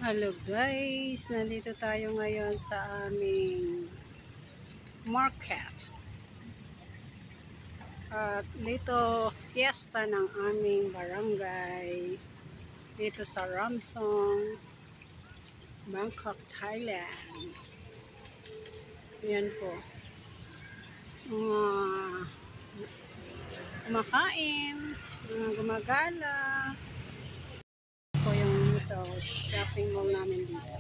Hello guys, nandito tayo ngayon sa aming market. At dito, fiesta ng aming barangay dito sa Ramsong, Bangkok, Thailand. Yan po. Mga kumakain, mga gumagala. Po yung ito, shopping mall namin dito.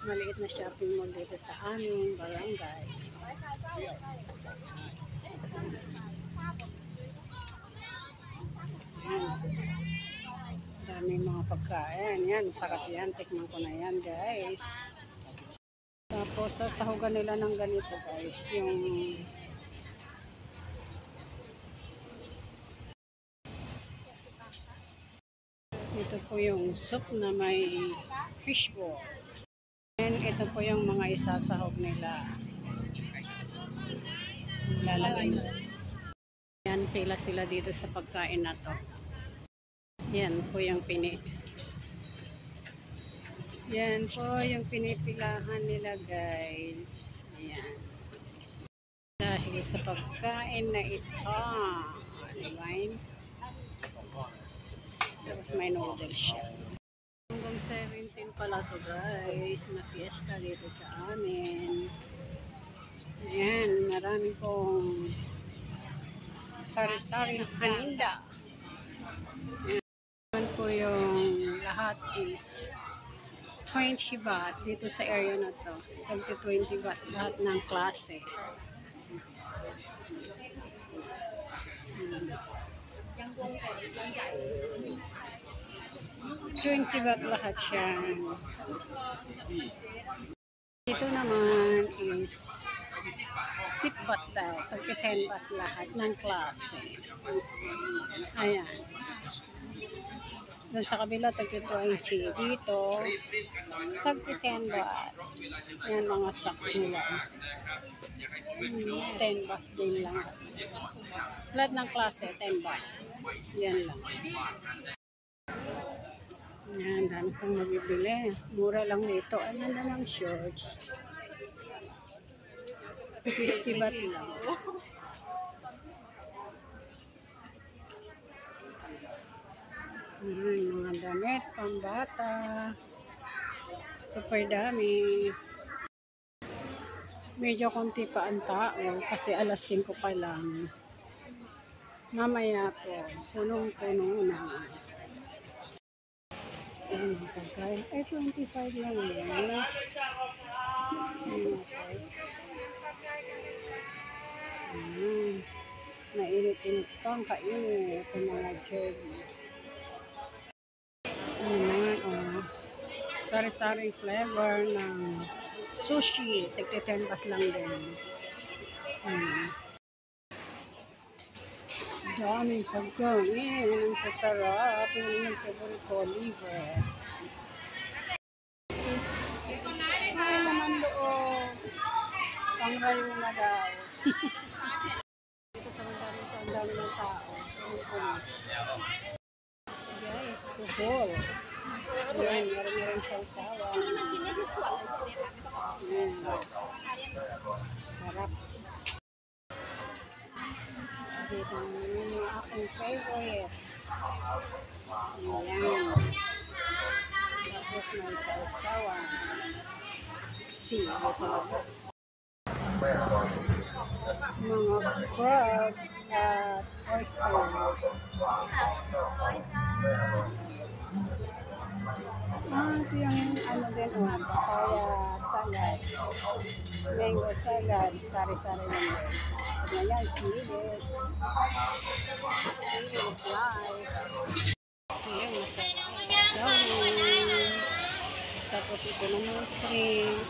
Maliit na shopping mall dito sa aming barangay. Yan. Daming mga pagkain. Yan, sarap yan. Tikman ko na yan, guys. Tapos, sasahugan nila ng ganito, guys. Yung ito po yung soup na may fishball. And ito po yung mga isasahog nila. Lalagay. Yan, pila sila dito sa pagkain na to. Yan po yung Yan po yung pinipilahan nila, guys. Yan. Dahil sa pagkain na ito. Diba? Tapos may noodles siya. Hanggang 17 pala to, guys, na fiesta dito sa amin. Ayan, marami pong sari-sari na paninda. Ayan po yung lahat is 20 baht dito sa area na to. Tagto 20 baht lahat ng klase. 20 baht lahat yan. Ito naman is 10 baht daw. Tagto 10 baht lahat ng klase. Ayan. Doon sa kabila, tagto 20. Dito, tagto 10 baht. Yan mga socks nila. 10 baht din lang. Lahat ng klase, 10 baht. Yan lang. Yan, dami kong mabibili. Mura lang dito. Ang ganda ng shorts. 50 baht lang. Mga damit, pambata. Super dami. Medyo konti pa ang tao kasi alas 5 pa lang. Mamaya po, punong-puno na. Pagkain. Ay, 25 lang yan. Nainit-init pang kainit. Ito mga jelly. Sari-sari flavor ng sushi. Tigti-10 baht lang din. Daming pagkain. Ang sasarap. Yung favorite ko, liver. Ay naman loob. Pangrayo na daw. Dito sa ang dami ng tao. Guys, kubol. Yan, meron sausawan. Sarap. Dito naman yung aking favorites. Ayan. Tapos may sausawan. Dito talaga. Mga crabs at oysters. Ito yung ano din, papaya salad. Mango salad. Sari-sari lang din. Ayan, sili. Sili is live. Ayan, masarap. Tapos ito naman shrimp.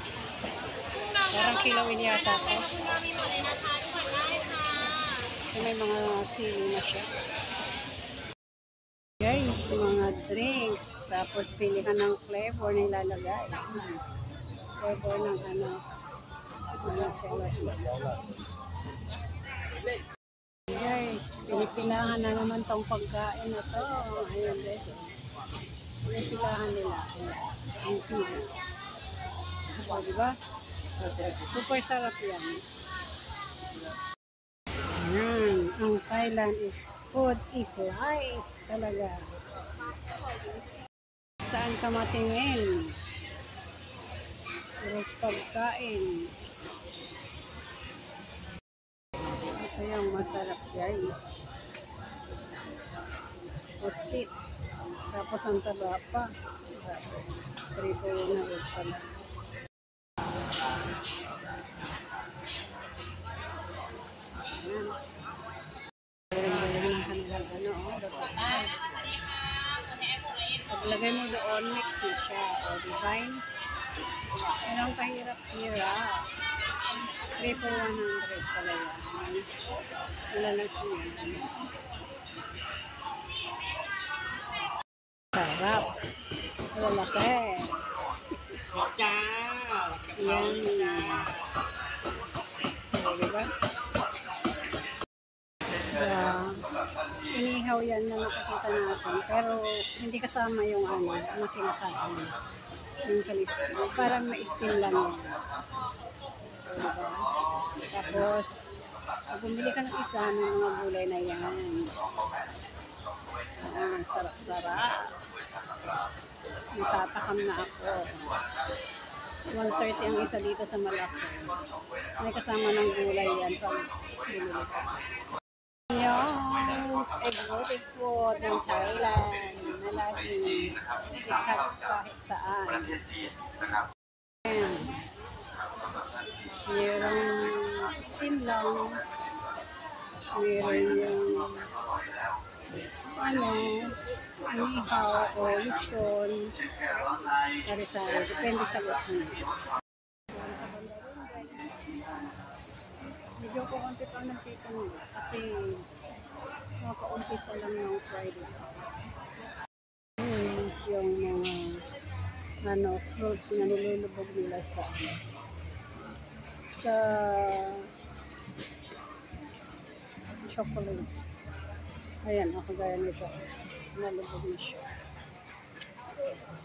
Parang kilawin yata ko. So, may mga sili na siya. Guys, mga drinks. Tapos pili ka ng flavor na ilalagay. Flavor ng ano. Guys, pinipilahan na naman tong pagkain na to. Ayun, guys. Yung pilahan nila. Ang pila. O, diba? Super sarap yan. Ayan. Ang Thailand is food is life. Talaga. Saan ka matingin? Puros pagkain. Ito yung masarap guys. Pusit. Tapos ang taba pa. Tripo na rin pala. Ayan. Galing-galing ng kanilang ano. Paglagay mo doon, mix na siya. O, divine. Anong kahirap-hirap. 3 for 100 pala yan. Wala lang po yan. Sarap. Lalaki. Yan. So, diba? Inihaw yan na nakikita natin. Pero, hindi kasama yung ano, na kinakain. Yung kaliskis. Parang ma-steam lang yan. Diba? Tapos, pag bumili ka ng isa ng mga gulay na yan. Sarap-sarap. Natatakam na ako. 130 ang isa dito sa malaki. May kasama ng gulay yan pag bumili ka. Yung exotic food ng Thailand na laging sikat kahit saan. Ayan. Mayroong steam lang. Mayroon yung anihaw o lechon. Sari-sari. Depende sa gusto niyo. Medyo ko konti pa ng pita nila kasi makaumpisa lang ng Friday. Is yung mga fruits na nilulubog nila sa chocolates. Ayan, ako gaya nito. Nalubog na siya.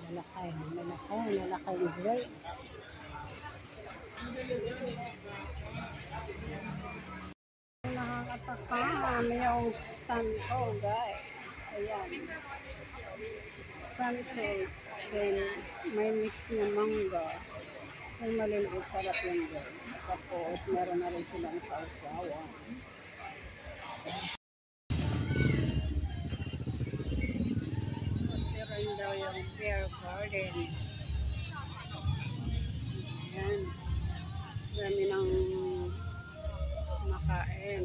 Lalakay ng grapes. Nakakatakam yung santo, guys. Ayan. Sunset. Then, may mix na mangga. Yung maliliit, sarap yung guys. Tapos, meron na rin silang sausawan. Meron daw yung beer garden. Ayan. Dami ng makain.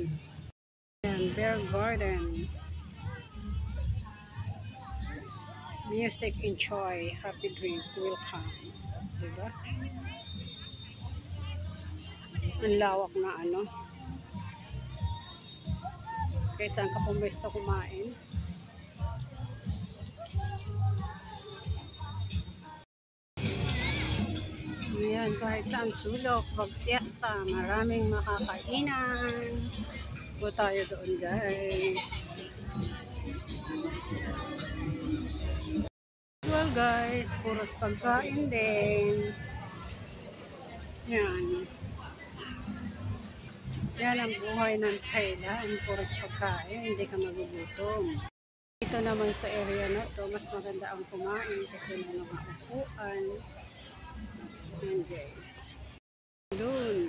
Ayan, beer garden. Music, enjoy, happy drink, welcome. Diba? Ang lawak na ano. Kahit saan ka pumwesto kumain. Ayan, kahit saan sulok, pag fiesta, maraming makakainan. Po tayo doon guys. Well guys, puros pagkain din. Yan. Yan ang buhay ng Thailand. Puros pagkain, hindi ka magugutom. Ito naman sa area na to, mas maganda ang kumain kasi may mga upuan. Yan guys. Doon.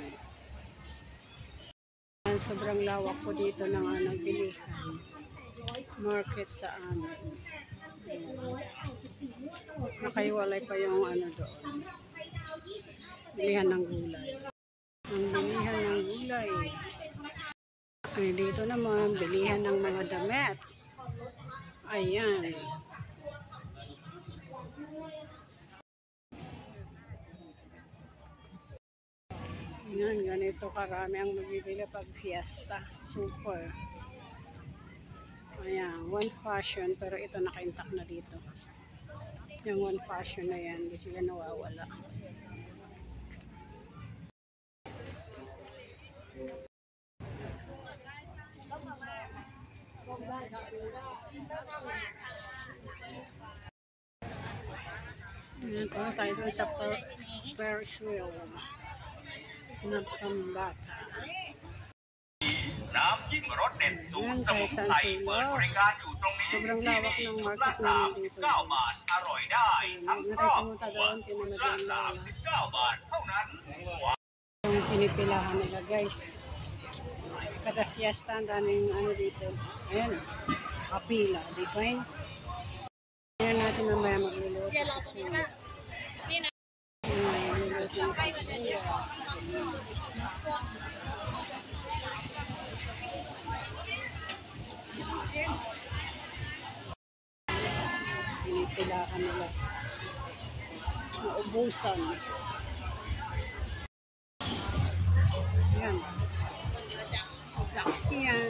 Yan, sobrang lawak po dito ng bilihan. Market sa amin. Nakaiwalay pa yung ano doon. Bilihan ng gulay. Ang bilihan ng gulay. Ay, dito naman, bilihan ng mga damit. Ayan. Ayan, ganito karami ang magbibili pag fiesta. Super. Ayan, one fashion, pero ito naka-intact na dito. Yung one fashion na yan, hindi sila nawawala. Ayan po, tayo doon sa Ferris wheel na pambata. น้ำจิ้มรสเด็ดสูตรสมุนไพรเปิดบริการอยู่ตรงนี้ที่นี่จุดละ39 บาทอร่อยได้ทั้งครอบครัวจุดละ39 บาทเท่านั้น Yung pinipilahan nila guys. Kada fiesta ang daming ano dito. Ayan, kapila, di ba yun? Ayan natin mamaya magluluto sa kuya. Pinipilahan nila. Naubusan. Ayan. Yan.